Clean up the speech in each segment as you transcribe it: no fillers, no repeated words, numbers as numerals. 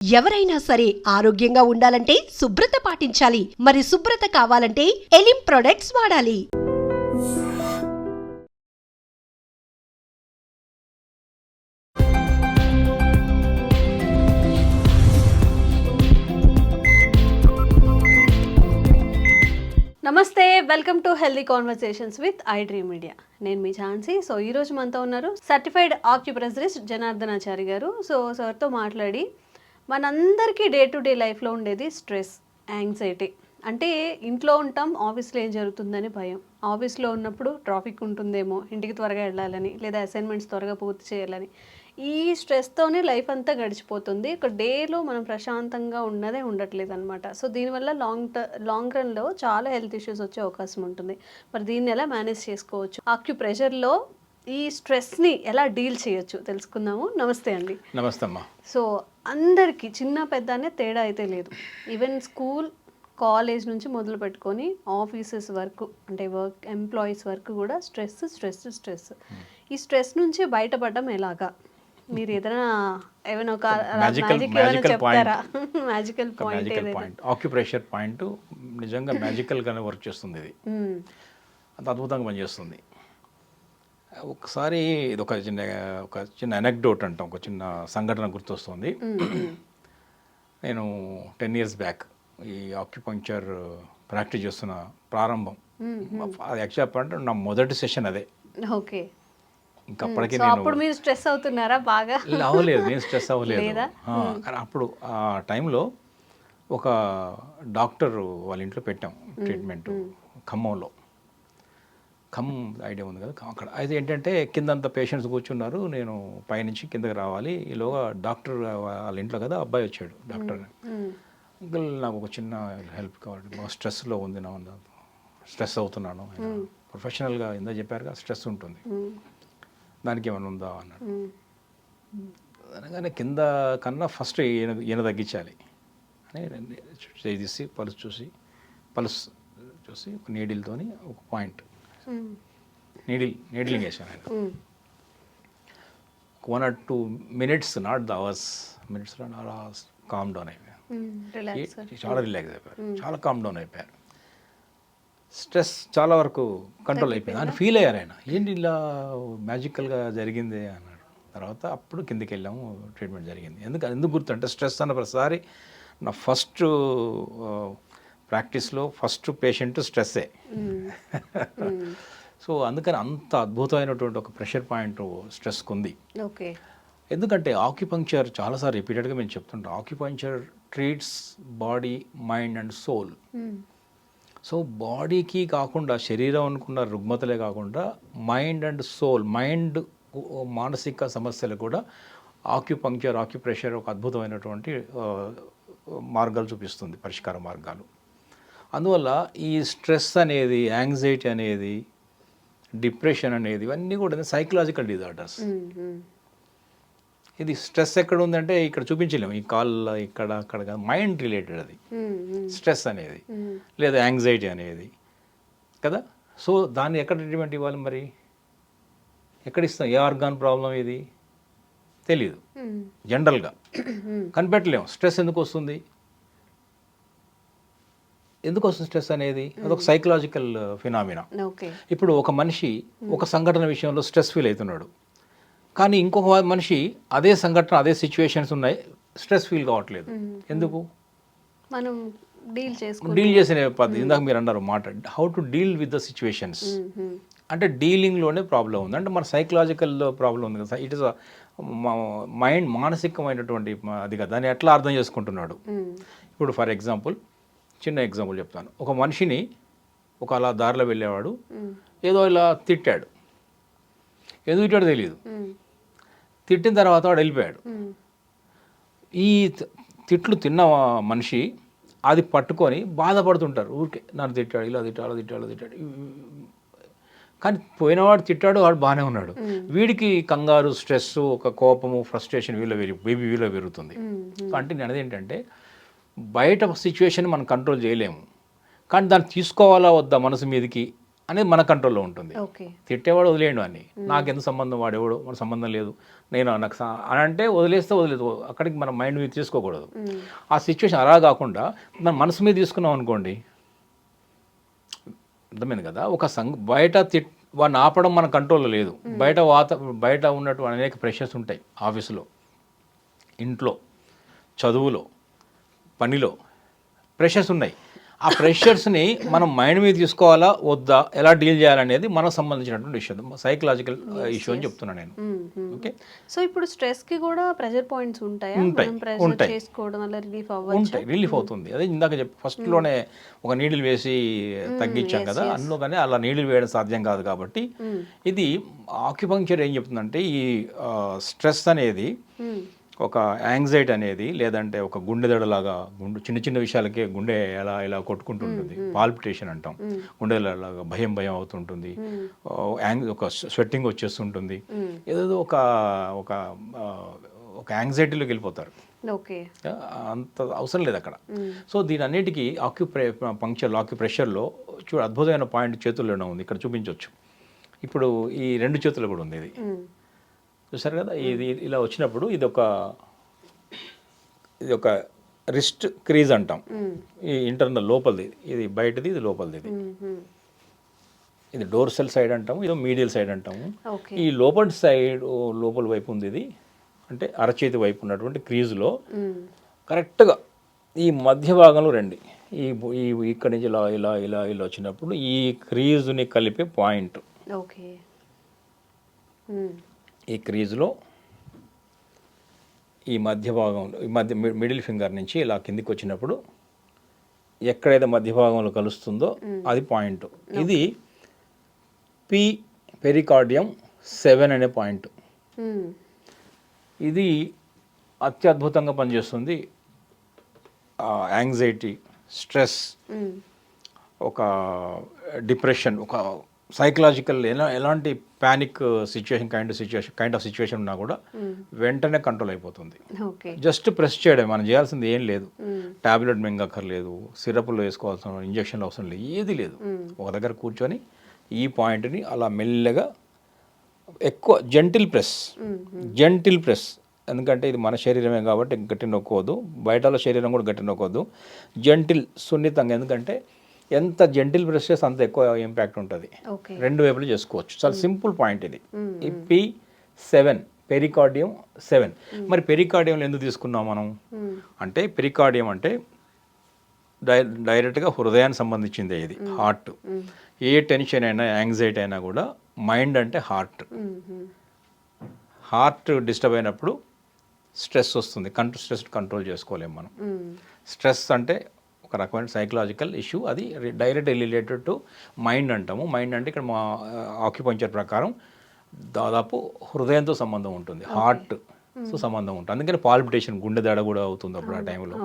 ఎవరైనా సరే ఆరోగ్యంగా ఉండాలంటే శుభ్రత పాటించాలి. మరి శుభ్రత కావాలంటే ఎలిం ప్రొడక్ట్స్ వాడాలి. నమస్తే, welcome to healthy conversations with I dream media. నేను మీ ఝాన్సీ. సో ఈరోజు మనతో ఉన్నారు సర్టిఫైడ్ ఆక్యుప్రెషరిస్ట్ జనార్దనాచారి గారు. సో సార్తో మాట్లాడి మనందరికీ డే టు డే లైఫ్లో ఉండేది స్ట్రెస్, యాంగ్జైటీ. అంటే ఇంట్లో ఉంటాం, ఆఫీస్లో ఏం జరుగుతుందని భయం. ఆఫీస్లో ఉన్నప్పుడు ట్రాఫిక్ ఉంటుందేమో, ఇంటికి త్వరగా వెళ్ళాలని, లేదా అసైన్మెంట్స్ త్వరగా పూర్తి చేయాలని, ఈ స్ట్రెస్తోనే లైఫ్ అంతా గడిచిపోతుంది. ఒక డేలో మనం ప్రశాంతంగా ఉన్నదే ఉండట్లేదు అనమాట. సో దీనివల్ల లాంగ్ రన్లో చాలా హెల్త్ ఇష్యూస్ వచ్చే అవకాశం ఉంటుంది. మరి దీన్ని ఎలా మేనేజ్ చేసుకోవచ్చు, ఆక్యుప్రెషర్లో ఈ స్ట్రెస్ని ఎలా డీల్ చేయొచ్చు తెలుసుకుందాము. నమస్తే అండి. నమస్తే అమ్మా. సో అందరికీ చిన్న పెద్ద అనే తేడా అయితే లేదు. ఈవెన్ స్కూల్, కాలేజ్ నుంచి మొదలు పెట్టుకొని ఆఫీసెస్ వరకు, అంటే వర్క్ ఎంప్లాయీస్ వరకు కూడా స్ట్రెస్ స్ట్రెస్ స్ట్రెస్. ఈ స్ట్రెస్ నుంచి బయటపడడం ఎలాగా? మీరు ఏమైనా ఒక చెప్తారా? మ్యాజికల్ పాయింట్, ఆక్యుప్రెషర్ పాయింట్ నిజంగా మ్యాజికల్గానే వర్క్ చేస్తుంది. ఇది అంత అద్భుతంగా పనిచేస్తుంది. ఒకసారి ఇది ఒక చిన్న ఎనెక్డోట్ అంటాం, ఒక చిన్న సంఘటన గుర్తొస్తుంది. నేను 10 years బ్యాక్ ఈ ఆక్యుపంక్చర్ ప్రాక్టీస్ చేస్తున్న ప్రారంభం, అది యాక్చువల్ చెప్పాలంటే నా మొదటి సెషన్ అదే. ఓకే. ఇంకా అప్పటికే అప్పుడు మీరు స్ట్రెస్ అవుతున్నారా? బాగా అవ్వలేదు, నేను స్ట్రెస్ అవ్వలేదు. కానీ అప్పుడు ఆ టైంలో ఒక డాక్టర్ వాళ్ళ ఇంట్లో పెట్టాం ట్రీట్మెంట్, ఖమ్మంలో. ఖమ్మం ఐడియా ఉంది కదా అక్కడ. అయితే ఏంటంటే కిందంతా పేషెంట్స్ కూర్చున్నారు, నేను పైనుంచి కిందకి రావాలి. ఈలోగా డాక్టర్ వాళ్ళ ఇంట్లో కదా అబ్బాయి వచ్చాడు. డాక్టర్ అంకుల్, నాకు ఒక చిన్న హెల్ప్ కావాలి, బాగా స్ట్రెస్లో ఉంది, నా స్ట్రెస్ అవుతున్నాను. ప్రొఫెషనల్గా ఇందా చెప్పారుగా స్ట్రెస్ ఉంటుంది, దానికి ఏమైనా ఉందా అన్నాడు. అనగానే కింద కన్నా ఫస్ట్ ఈయన తగ్గించాలి అని చేసి పల్స్ చూసి ఒక నీడిల్తోని ఒక పాయింట్ నీడిలింగ్ వేసాను ఆయన. 1 or 2 minutes, not the hours, మినిట్స్లో అలా కామ్ డౌన్ అయిపోయారు. చాలా రిలాక్స్ అయిపోయారు, చాలా కామ్ డౌన్ అయిపోయారు. స్ట్రెస్ చాలా వరకు కంట్రోల్ అయిపోయింది అని ఫీల్ అయ్యారు ఆయన. ఏంటి ఇలా మ్యాజికల్గా జరిగింది అన్నాడు. తర్వాత అప్పుడు కిందికి వెళ్ళాము, ట్రీట్మెంట్ జరిగింది. ఎందుకు గుర్తు అంటే స్ట్రెస్ అన్న ప్రతిసారి నా ఫస్ట్ ప్రాక్టీస్లో ఫస్ట్ పేషెంట్ స్ట్రెస్సే. సో అందుకని అంత అద్భుతమైనటువంటి ఒక ప్రెషర్ పాయింట్ స్ట్రెస్కి ఉంది. ఓకే. ఎందుకంటే ఆక్యుపంక్చర్ చాలాసార్లు రిపీటెడ్గా మేము చెప్తుంటాం, acupuncture treats body, mind and soul. So బాడీకి కాకుండా, శరీరం అనుకున్న రుగ్మతలే కాకుండా మైండ్ అండ్ సోల్, మైండ్ మానసిక సమస్యలు కూడా ఆక్యుప్రెషర్ ఒక అద్భుతమైనటువంటి మార్గాలు చూపిస్తుంది, పరిష్కార మార్గాలు. అందువల్ల ఈ స్ట్రెస్ అనేది, యాంగ్జైటీ అనేది, డిప్రెషన్ అనేది, ఇవన్నీ కూడా సైకలాజికల్ డిజార్డర్స్. ఇది స్ట్రెస్ ఎక్కడ ఉందంటే ఇక్కడ చూపించలేము, ఈ కాల్లో ఇక్కడ అక్కడ కాదు, మైండ్ రిలేటెడ్ అది స్ట్రెస్ అనేది, లేదా యాంగ్జైటీ అనేది కదా. సో దాన్ని ఎక్కడ ట్రీట్మెంట్ ఇవ్వాలి, మరి ఎక్కడ ఇస్తాం? ఏ ఆర్గాన్ ప్రాబ్లం ఇది తెలీదు, జనరల్గా కనిపెట్టలేము. స్ట్రెస్ ఎందుకు వస్తుంది స్ట్రెస్ అనేది? అదొక సైకలాజికల్ ఫినామినా. ఇప్పుడు ఒక మనిషి ఒక సంఘటన విషయంలో స్ట్రెస్ ఫీల్ అవుతున్నాడు, కానీ ఇంకొక మనిషి అదే సంఘటన, అదే సిచ్యువేషన్స్ ఉన్నాయి, స్ట్రెస్ ఫీల్ కావట్లేదు. ఎందుకు? మనం డీల్ చేసిన పద్ధతి, ఇందాక మీరు అన్నారు మాట, how to deal with the situations. అంటే డీలింగ్లోనే ప్రాబ్లం ఉంది, అంటే మన సైకలాజికల్ ప్రాబ్లం ఉంది కదా. ఇట్ ఇస్ మైండ్, మానసికమైనటువంటి అది కదా, దాన్ని ఎట్లా అర్థం చేసుకుంటున్నాడు. ఇప్పుడు ఫర్ ఎగ్జాంపుల్, చిన్న ఎగ్జాంపుల్ చెప్తాను. ఒక మనిషిని ఒక అలా దారిలో వెళ్ళేవాడు ఏదో ఇలా తిట్టాడు, ఎందుకు తిట్టాడు తెలియదు. తిట్టిన తర్వాత వాడు వెళ్ళిపోయాడు. ఈ తిట్లు తిన్న మనిషి అది పట్టుకొని బాధపడుతుంటారు, ఊరికే నన్ను తిట్టాడు, ఇలా తిట్టాడు. కానీ పోయినవాడు తిట్టాడు, వాడు బాగానే ఉన్నాడు. వీడికి కంగారు, స్ట్రెస్, ఒక కోపము, ఫ్రస్ట్రేషన్ వీళ్ళ పెరుగుతుంది. అంటే నేను అనేది ఏంటంటే, బయట సిచ్యువేషన్ మనం కంట్రోల్ చేయలేము, కానీ దాన్ని తీసుకోవాలా వద్దా మనసు మీదకి అనేది మన కంట్రోల్లో ఉంటుంది. తిట్టేవాడు వదిలేయండు అని, నాకెందుకు సంబంధం, వాడెవడో మన సంబంధం లేదు, నేను నాకు అని అంటే వదిలేస్తే వదిలేదు, అక్కడికి మన మైండ్ మీద తీసుకోకూడదు. ఆ సిచ్యువేషన్ అలా కాకుండా మన మనసు మీద తీసుకున్నాం అనుకోండి, అర్థమైంది కదా. ఒక బయట వాడిని ఆపడం మన కంట్రోల్లో లేదు. బయట ఉన్నటువంటి అనేక ప్రెషర్స్ ఉంటాయి, ఆఫీసులో, ఇంట్లో, చదువులో, పనిలో ప్రెషర్స్ ఉన్నాయి. ఆ ప్రెషర్స్ని మనం మైండ్ మీద తీసుకోవాలా వద్దా, ఎలా డీల్ చేయాలనేది మనకు సంబంధించినటువంటి ఇష్యూ, సైకలాజికల్ ఇష్యూ అని చెప్తున్నాను నేను. ఓకే, సో ఇప్పుడు స్ట్రెస్ కి కూడా ప్రెషర్ పాయింట్స్ ఉంటాయా? ఉంటాయి చేసుకోవడం వల్ల రిలీఫ్ అవ్వచ్చు. ఉంటాయి, రిలీఫ్ అవుతుంది. అదే ఇందాక ఫస్ట్లోనే ఒక నీడిల్ వేసి తగ్గించాం కదా, అందులో కానీ అలా నీడిల్ వేయడం సాధ్యం కాదు. కాబట్టి ఇది ఆక్యుపంక్చర్ ఏం చెప్తుందంటే, ఈ స్ట్రెస్ అనేది, ఒక యాంగ్జైటీ అనేది, లేదంటే ఒక గుండెదడలాగా చిన్న చిన్న విషయాలకే గుండె ఇలా కొట్టుకుంటుంటుంది, పాల్పిటేషన్ అంటాం, గుండెలాగా భయం అవుతుంటుంది, ఒక స్వెట్టింగ్ వచ్చేస్తుంటుంది, ఏదో ఒక ఒక ఒక యాంగ్జైటీలోకి వెళ్ళిపోతారు. ఓకే, అంత అవసరం లేదు అక్కడ. సో దీని అన్నిటికీ ఆక్యుప్రెషర్లో చూడ అద్భుతమైన పాయింట్ చేతుల్లోనే ఉంది, ఇక్కడ చూపించవచ్చు. ఇప్పుడు ఈ 2 చేతులు కూడా ఉంది, ఇది చూసారు కదా. ఇది ఇలా వచ్చినప్పుడు ఇది ఒక రిస్ట్ క్రీజ్ అంటాం, ఈ ఇంటర్నల్ లోపలిది, ఇది బయటది, ఇది లోపలిది. ఇది డోర్సల్ సైడ్ అంటాము, ఇది మీడియల్ సైడ్ అంటాము. ఈ లోపలి సైడ్ లోపల వైపు ఉంది, ఇది అంటే అరచేతి వైపు ఉన్నటువంటి క్రీజ్లో కరెక్ట్గా ఈ మధ్య భాగంలో రండి, ఈ ఇక్కడి నుంచి ఇలా ఇలా ఇలా ఇలా వచ్చినప్పుడు ఈ క్రీజ్ని కలిపే పాయింట్. ఓకే, ఈ క్రీజ్లో ఈ మధ్య భాగంలో, ఈ మిడిల్ ఫింగర్ నుంచి ఇలా కిందికి వచ్చినప్పుడు ఎక్కడైతే మధ్య భాగంలో కలుస్తుందో అది పాయింట్. ఇది పెరికార్డియం 7 అనే పాయింట్. ఇది అత్యద్భుతంగా పనిచేస్తుంది. యాంగ్జైటీ, స్ట్రెస్, ఒక డిప్రెషన్, ఒక సైకలాజికల్ ఎలాంటి ప్యానిక్ కైండ్ ఆఫ్ సిచ్యువేషన్ ఉన్నా కూడా వెంటనే కంట్రోల్ అయిపోతుంది. జస్ట్ ప్రెస్ చేయడం, మనం చేయాల్సింది ఏం లేదు. టాబ్లెట్ మింగక్కర్లేదు, సిరప్లో వేసుకోవాల్సిన ఇంజక్షన్లు అవసరం లేదు, ఏది లేదు. ఒక దగ్గర కూర్చొని ఈ పాయింట్ని అలా మెల్లగా ఎక్కువ జెంటిల్ ప్రెస్, ఎందుకంటే ఇది మన శరీరమే కాబట్టి గట్టి నొక్కోవద్దు, బయటలో శరీరం కూడా గట్టి నొక్కోవద్దు, జెంటిల్, సున్నితంగా. ఎందుకంటే ఎంత జెంటిల్ ప్రెస్ చేస్తే అంత ఎక్కువ ఇంపాక్ట్ ఉంటుంది. 2 వైపులు చేసుకోవచ్చు. చాలా సింపుల్ పాయింట్ ఇది. ఈ P7, పెరికార్డియం 7. మరి పెరికార్డియంలో ఎందుకు తీసుకున్నాం మనం అంటే, పెరికార్డియం అంటే డైరెక్ట్గా హృదయానికి సంబంధించింది, ఇది హార్ట్. ఏ టెన్షన్ అయినా, యాంగ్జైటీ అయినా కూడా మైండ్ అంటే హార్ట్ డిస్టర్బ్ అయినప్పుడు స్ట్రెస్ వస్తుంది. స్ట్రెస్ కంట్రోల్ చేసుకోలేము మనం. స్ట్రెస్ అంటే ఒక రకమైన సైకలాజికల్ ఇష్యూ, అది డైరెక్ట్ రిలేటెడ్ టు మైండ్ అంటాము. మైండ్ అంటే ఇక్కడ మా ఆక్యుపంక్చర్ ప్రకారం దాదాపు హృదయంతో సంబంధం ఉంటుంది, హార్ట్తో సంబంధం ఉంటుంది. అందుకని పాల్పిటేషన్, గుండె దడ కూడా అవుతుంది అప్పుడు ఆ టైంలో,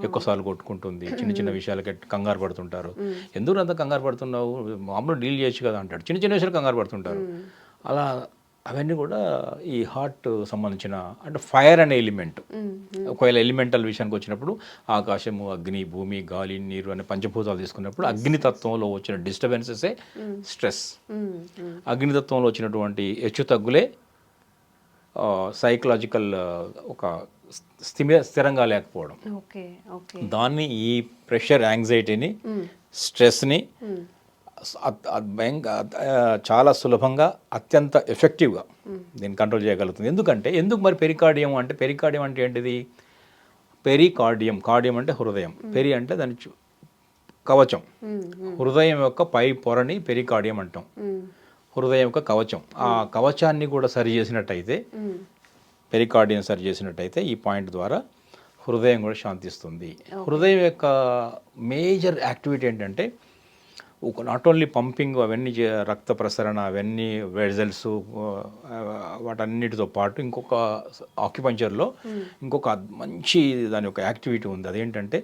ఎక్కువసార్లు కొట్టుకుంటుంది. చిన్న చిన్న విషయాలకి కంగారు పడుతుంటారు. ఎందుకు అంత కంగారు పడుతున్నావు, మామూలు డీల్ చేయొచ్చు కదా అంటాడు. చిన్న చిన్న విషయాలు కంగారు పడుతుంటారు. అలా అవన్నీ కూడా ఈ హార్ట్ సంబంధించిన, అంటే ఫైర్ అనే ఎలిమెంట్. ఒకవేళ ఎలిమెంటల్ విషయానికి వచ్చినప్పుడు ఆకాశము, అగ్ని, భూమి, గాలి, నీరు అనే పంచభూతాలు తీసుకున్నప్పుడు అగ్నితత్వంలో వచ్చిన డిస్టర్బెన్సెసే స్ట్రెస్. అగ్నితత్వంలో వచ్చినటువంటి హెచ్చు తగ్గులే సైకలాజికల్ ఒక స్థిరంగా లేకపోవడం. దాన్ని ఈ ప్రెషర్, యాంగ్జైటీని, స్ట్రెస్ని చాలా సులభంగా, అత్యంత ఎఫెక్టివ్గా దీన్ని కంట్రోల్ చేయగలుగుతుంది. ఎందుకు మరి పెరికార్డియం అంటే, పెరికార్డియం అంటే ఏంటిది? కార్డియం అంటే హృదయం, పెరి అంటే దాని కవచం. హృదయం యొక్క పై పొరని పెరికార్డియం అంటాం, హృదయం యొక్క కవచం. ఆ కవచాన్ని కూడా సరి చేసినట్టయితే, పెరికార్డియం సరి చేసినట్టయితే ఈ పాయింట్ ద్వారా హృదయం కూడా శాంతిస్తుంది. హృదయం యొక్క మేజర్ యాక్టివిటీ ఏంటంటే, నాట్ ఓన్లీ పంపింగ్, అవన్నీ రక్త ప్రసరణ, అవన్నీ వెజల్స్, వాటన్నిటితో పాటు ఇంకొక ఆక్యుపంక్చర్లో ఇంకొక మంచి దాని యొక్క యాక్టివిటీ ఉంది. అదేంటంటే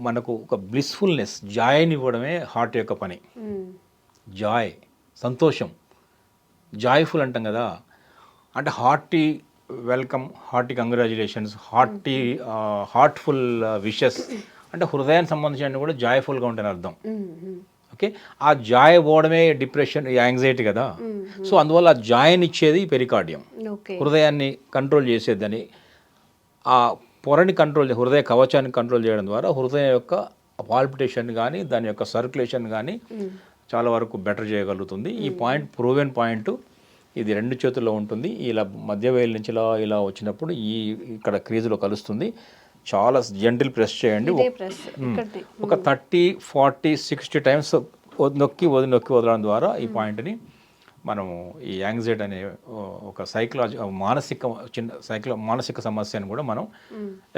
మనకు ఒక బ్లిస్ఫుల్నెస్, జాయ్ని ఇవ్వడమే హార్ట్ యొక్క పని. జాయ్, సంతోషం, జాయ్ఫుల్ అంటాం కదా. అంటే hearty welcome, hearty congratulations, heartful wishes అంటే హృదయానికి సంబంధించిన కూడా జాయ్ఫుల్గా ఉంటాయని అర్థం. ఓకే, ఆ జాయ్ పోవడమే డిప్రెషన్, యాంగ్జైటీ కదా. సో అందువల్ల ఆ జాయ్ని ఇచ్చేది పెరికార్డియం, ఓకే. హృదయాన్ని కంట్రోల్ చేసేదని, ఆ పొరని కంట్రోల్, హృదయ కవచాన్ని కంట్రోల్ చేయడం ద్వారా హృదయం యొక్క పాల్పిటేషన్ కానీ దాని యొక్క సర్క్యులేషన్ కానీ చాలా వరకు బెటర్ చేయగలుగుతుంది. ఈ పాయింట్ ప్రూవెన్ పాయింట్. ఇది 2 చేతుల్లో ఉంటుంది. ఇలా మధ్య వేలు నుంచి ఇలా వచ్చినప్పుడు ఇక్కడ క్రీజులో కలుస్తుంది. చాలా జెంటిల్ ప్రెస్ చేయండి. ఒక 30, 40, 60 టైమ్స్ నొక్కి వదలడం ద్వారా ఈ పాయింట్ని మనము ఈ యాంగ్జైటీ అనే ఒక మానసిక సమస్యను కూడా మనం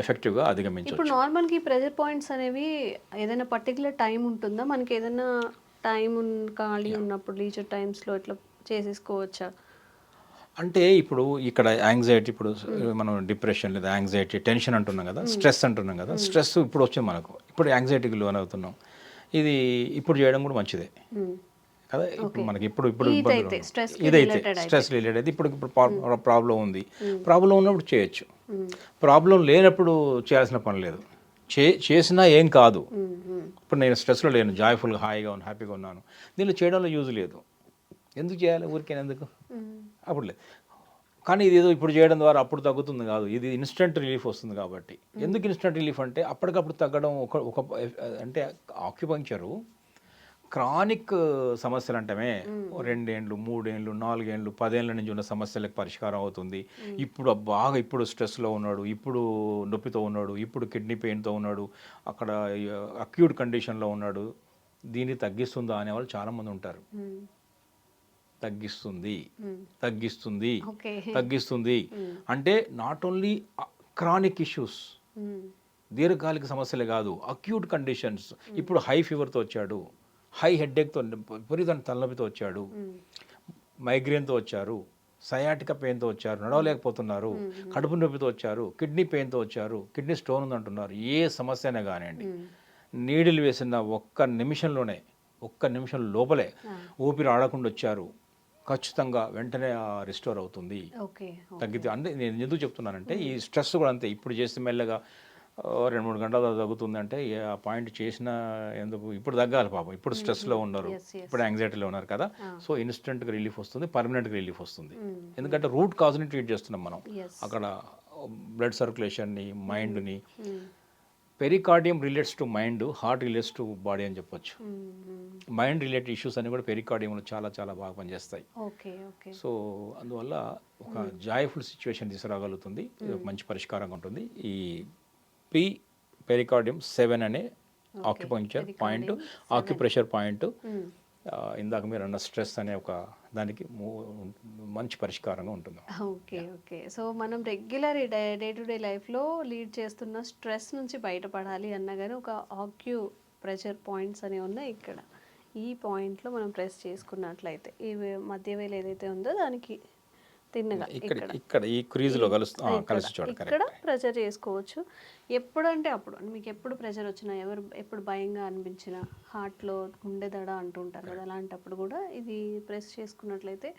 ఎఫెక్టివ్గా అధిగమించవచ్చు. ఇప్పుడు నార్మల్గా ఈ ప్రెజర్ పాయింట్స్ అనేవి ఏదైనా పర్టికులర్ టైం ఉంటుందా? మనకి ఏదైనా టైం ఖాళీ ఉన్నప్పుడు లీజర్ టైమ్స్లో ఇట్లా చేసేసుకోవచ్చా? అంటే ఇప్పుడు ఇక్కడ యాంగ్జైటీ, ఇప్పుడు మనం డిప్రెషన్ లేదా యాంగ్జైటీ, టెన్షన్ అంటున్నాం కదా, స్ట్రెస్ అంటున్నాం కదా. స్ట్రెస్ ఇప్పుడు వచ్చింది మనకు, ఇప్పుడు యాంగ్జైటీకి లోన్ అవుతున్నాం. ఇది ఇప్పుడు చేయడం కూడా మంచిదే కదా. ఇప్పుడు మనకి ఇప్పుడు ఇదైతే స్ట్రెస్ రిలేటెడ్ అయితే ఇప్పుడు ప్రాబ్లం ఉంది, ప్రాబ్లం ఉన్నప్పుడు చేయొచ్చు. ప్రాబ్లం లేనప్పుడు చేయాల్సిన పని లేదు. చేసినా ఏం కాదు. ఇప్పుడు నేను స్ట్రెస్లో లేను, జాయ్ఫుల్గా హాయిగా ఉన్నాను, హ్యాపీగా ఉన్నాను, దీనిలో చేయడంలో యూజ్ లేదు. ఎందుకు చేయాలి ఊరికే? ఎందుకు? అప్పుడు లేదు. కానీ ఇది ఏదో ఇప్పుడు చేయడం ద్వారా అప్పుడు తగ్గుతుంది కాదు, ఇది ఇన్స్టెంట్ రిలీఫ్ వస్తుంది. కాబట్టి ఎందుకు ఇన్స్టెంట్ రిలీఫ్ అంటే అప్పటికప్పుడు తగ్గడం. అంటే ఆక్యుపంక్చరు క్రానిక్ సమస్యలు అంటమే 2 ఏళ్ళు, 3 ఏళ్ళు, 4 ఏళ్ళు, 10 ఏళ్ళ నుంచి ఉన్న సమస్యలకు పరిష్కారం అవుతుంది. ఇప్పుడు స్ట్రెస్లో ఉన్నాడు, ఇప్పుడు నొప్పితో ఉన్నాడు, ఇప్పుడు కిడ్నీ పెయిన్తో ఉన్నాడు, అక్కడ అక్యూట్ కండిషన్లో ఉన్నాడు, దీన్ని తగ్గిస్తుందా అనేవాళ్ళు చాలామంది ఉంటారు. తగ్గిస్తుంది అంటే నాట్ ఓన్లీ క్రానిక్ ఇష్యూస్, దీర్ఘకాలిక సమస్యలే కాదు, అక్యూట్ కండిషన్స్. ఇప్పుడు హై ఫీవర్తో వచ్చాడు, హై హెడ్ఏక్తో, విపరీతమైన తలనొప్పితో వచ్చాడు, మైగ్రేన్తో వచ్చారు, సయాటిక పెయిన్తో వచ్చారు, నడవలేకపోతున్నారు, కడుపు నొప్పితో వచ్చారు, కిడ్నీ పెయిన్తో వచ్చారు, కిడ్నీ స్టోన్ ఉందంటున్నారు. ఏ సమస్య అయినా కానివ్వండి, నీడిల్ వేసిన ఒక్క నిమిషం లోపలే ఊపిరి ఆడకుండా వచ్చారు, ఖచ్చితంగా వెంటనే రిస్టోర్ అవుతుంది, తగ్గితే. అంటే నేను ఎందుకు చెప్తున్నానంటే ఈ స్ట్రెస్ కూడా అంతే. ఇప్పుడు చేస్తే మెల్లగా 2-3 గంటలు తగ్గుతుందంటే ఆ పాయింట్ చేసిన ఎందుకు, ఇప్పుడు తగ్గాలి పాపం. ఇప్పుడు స్ట్రెస్లో ఉన్నారు, ఇప్పుడు యాంగ్జైటీలో ఉన్నారు కదా. సో ఇన్స్టెంట్గా రిలీఫ్ వస్తుంది, పర్మనెంట్గా రిలీఫ్ వస్తుంది. ఎందుకంటే రూట్ కాజ్ని ట్రీట్ చేస్తున్నాం మనం. అక్కడ బ్లడ్ సర్క్యులేషన్ని, మైండ్ని. Pericardium relates to mind, heart relates to body అని చెప్పొచ్చు. మైండ్ రిలేటెడ్ ఇష్యూస్ అన్ని కూడా పెరికార్డియంలో చాలా చాలా బాగా పనిచేస్తాయి. సో అందువల్ల ఒక జాయ్ఫుల్ సిచ్యువేషన్ తీసుకురాగలుగుతుంది. ఇది ఒక మంచి పరిష్కారంగా ఉంటుంది. ఈ పెరికార్డియం 7 అనే ఆక్యుపంక్చర్ పాయింట్, ఆక్యుప్రెషర్ పాయింట్, ఇందాక మీరు అన్న స్ట్రెస్ అనే ఒక దానికి మంచి పరిష్కారంగా ఉంటుంది. ఓకే. సో మనం రెగ్యులర్ డే టు డే లైఫ్లో లీడ్ చేస్తున్న స్ట్రెస్ నుంచి బయటపడాలి అన్నా కానీ ఒక ఆక్యుప్రెషర్ పాయింట్స్ అనేవి ఉన్నాయి ఇక్కడ. ఈ పాయింట్లో మనం ప్రెస్ చేసుకున్నట్లయితే ఈ మధ్య వేలు ఏదైతే ఉందో దానికి తిన్నగా ఇక్కడ ఈ క్రీజ్లో కలిసి ఇక్కడ ప్రెషర్ చేసుకోవచ్చు. ఎప్పుడంటే అప్పుడు మీకు ఎప్పుడు ప్రెషర్ వచ్చినా, ఎప్పుడు భయంగా అనిపించినా, హార్ట్లో గుండె దడ అంటుంటారు కదా, అలాంటప్పుడు కూడా ఇది ప్రెస్ చేసుకున్నట్లయితే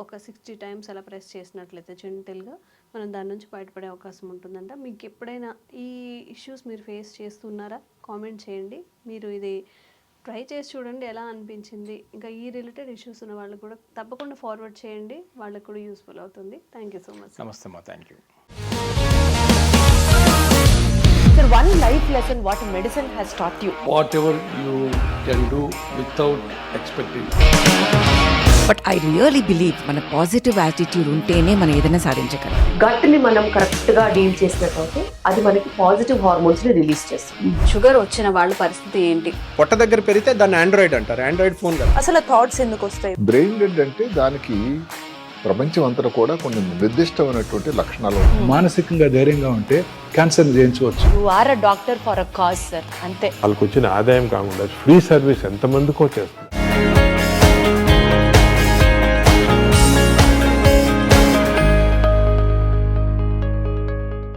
ఒక 60 టైమ్స్ అలా ప్రెస్ చేసినట్లయితే జెంటిల్గా మనం దాని నుంచి బయటపడే అవకాశం ఉంటుందంట. మీకు ఎప్పుడైనా ఈ ఇష్యూస్ మీరు ఫేస్ చేస్తున్నారా? కామెంట్ చేయండి. మీరు ఇది ట్రై చేసి చూడండి ఎలా అనిపించింది. ఇంకా ఈ రిలేటెడ్ ఇష్యూస్ ఉన్న వాళ్ళకు కూడా తప్పకుండా ఫార్వర్డ్ చేయండి, వాళ్ళకు కూడా యూస్ఫుల్ అవుతుంది. Thank you so much. నమస్తే అమ్మా, thank you. Sir, one life lesson what medicine has taught you. Whatever you can do without expecting. But I really believe మన పాజిటివ్ యాటిట్యూడ్ ఉంటేనే మనం ఏదైనా సాధించగలం. గట్ని మనం కరెక్ట్గా డీల్ చేసినట్లయితే అది మనకి పాజిటివ్ హార్మోన్స్ని రిలీజ్ చేస్తుంది. షుగర్ వచ్చిన వాళ్ళ పరిస్థితి ఏంటి? పొట్ట దగ్గర పెరిగితే దాన్ని ఆండ్రాయిడ్ అంటారు, ఆండ్రాయిడ్ ఫోన్ కదా. అసలు థాట్స్ ఎందుకు వస్తాయి? బ్రెయిన్ డెడ్ అంటే దానికి ప్రపంచం అంతా కూడా కొన్ని నిర్దిష్టమైనటువంటి లక్షణాలు ఉన్నాయి. మానసికంగా ధైర్యంగా ఉంటే క్యాన్సర్ జయించవచ్చు. You are a doctor for a cause sir, అంతే. వాళ్ళకి వచ్చిన ఆదాయం కాకుండా ఫ్రీ సర్వీస్ ఎంతమందికో చేస్తుంది.